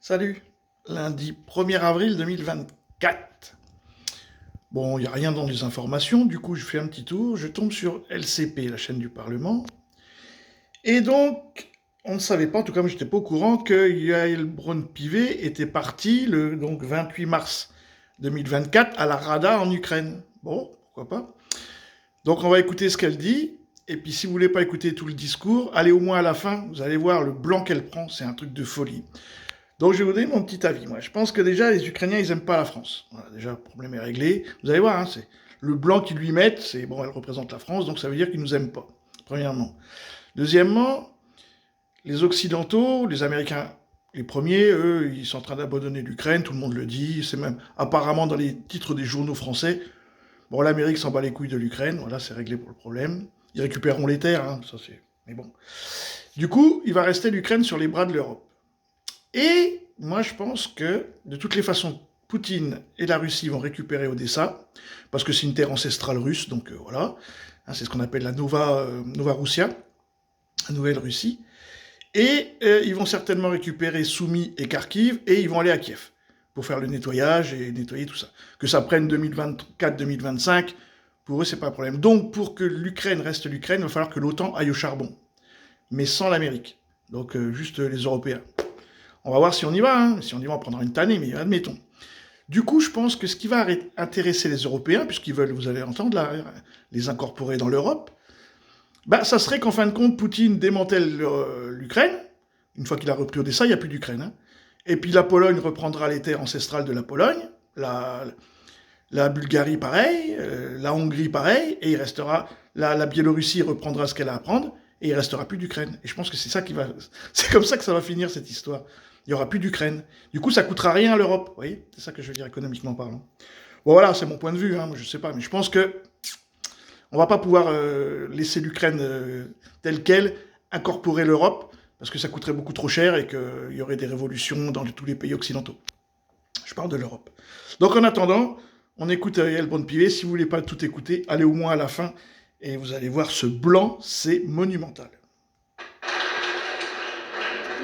Salut, lundi 1er avril 2024. Bon, il n'y a rien dans les informations, du coup je fais un petit tour, je tombe sur LCP, la chaîne du Parlement. Et donc, on ne savait pas, en tout cas moi j'étais pas au courant, que Yael Braun-Pivet était parti le 28 mars 2024 à la Rada en Ukraine. Bon, pourquoi pas. Donc on va écouter ce qu'elle dit, et puis si vous voulez pas écouter tout le discours, allez au moins à la fin, vous allez voir le blanc qu'elle prend, c'est un truc de folie. Donc je vais vous donner mon petit avis. Moi, je pense que déjà les Ukrainiens ils aiment pas la France. Voilà, déjà le problème est réglé. Vous allez voir, hein, c'est le blanc qu'ils lui mettent, c'est bon, elle représente la France, donc ça veut dire qu'ils nous aiment pas. Premièrement. Deuxièmement, les Occidentaux, les Américains, les premiers, eux, ils sont en train d'abandonner l'Ukraine. Tout le monde le dit. C'est même apparemment dans les titres des journaux français. Bon, l'Amérique s'en bat les couilles de l'Ukraine. Voilà, c'est réglé pour le problème. Ils récupéreront les terres, hein, ça c'est. Mais bon. Du coup, il va rester l'Ukraine sur les bras de l'Europe. Et moi, je pense que, de toutes les façons, Poutine et la Russie vont récupérer Odessa, parce que c'est une terre ancestrale russe, donc voilà. Hein, c'est ce qu'on appelle la Nova Russia, la Nouvelle Russie. Et ils vont certainement récupérer Soumy et Kharkiv, et ils vont aller à Kiev, pour faire le nettoyage et nettoyer tout ça. Que ça prenne 2024-2025, pour eux, c'est pas un problème. Donc, pour que l'Ukraine reste l'Ukraine, il va falloir que l'OTAN aille au charbon, mais sans l'Amérique. Donc, juste les Européens. On va voir si on y va, hein. Si on y va, on prendra une tannée, mais admettons. Du coup, je pense que ce qui va intéresser les Européens, puisqu'ils veulent, vous allez entendre, là, les incorporer dans l'Europe, bah, ça serait qu'en fin de compte, Poutine démantèle l'Ukraine. Une fois qu'il a repris Odessa, il n'y a plus d'Ukraine. Hein. Et puis la Pologne reprendra les terres ancestrales de la Pologne, la Bulgarie pareil, la Hongrie pareil, et il restera, la Biélorussie reprendra ce qu'elle a à prendre, et il restera plus d'Ukraine. Et je pense que c'est ça qui va, c'est comme ça que ça va finir cette histoire. Il n'y aura plus d'Ukraine. Du coup, ça coûtera rien à l'Europe. Vous voyez, c'est ça que je veux dire économiquement parlant. Bon, voilà, c'est mon point de vue. Hein, je sais pas, mais je pense que on va pas pouvoir laisser l'Ukraine telle quelle, incorporer l'Europe, parce que ça coûterait beaucoup trop cher et qu'il y aurait des révolutions dans tous les pays occidentaux. Je parle de l'Europe. Donc en attendant, on écoute Yael Braun-Pivet. Si vous voulez pas tout écouter, allez au moins à la fin et vous allez voir ce blanc, c'est monumental.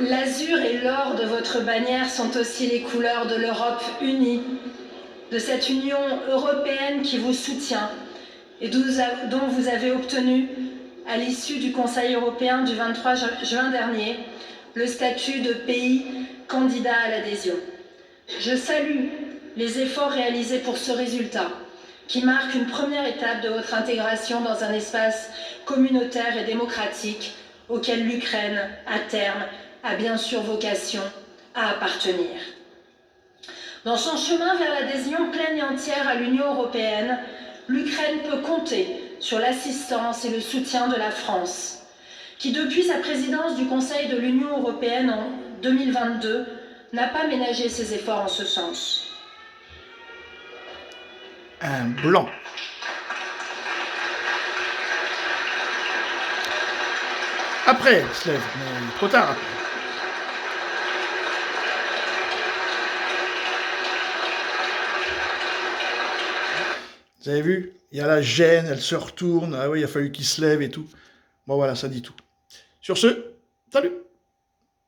L'azur et l'or de votre bannière sont aussi les couleurs de l'Europe unie, de cette Union européenne qui vous soutient et dont vous avez obtenu, à l'issue du Conseil européen du 23 juin dernier, le statut de pays candidat à l'adhésion. Je salue les efforts réalisés pour ce résultat, qui marque une première étape de votre intégration dans un espace communautaire et démocratique auquel l'Ukraine, à terme, a bien sûr vocation à appartenir. Dans son chemin vers l'adhésion pleine et entière à l'Union européenne, l'Ukraine peut compter sur l'assistance et le soutien de la France, qui depuis sa présidence du Conseil de l'Union européenne en 2022 n'a pas ménagé ses efforts en ce sens. Un blanc. Après, il se lève, mais trop tard après. Vous avez vu? Il y a la gêne, elle se retourne. Ah oui, il a fallu qu'il se lève et tout. Bon voilà, ça dit tout. Sur ce, salut!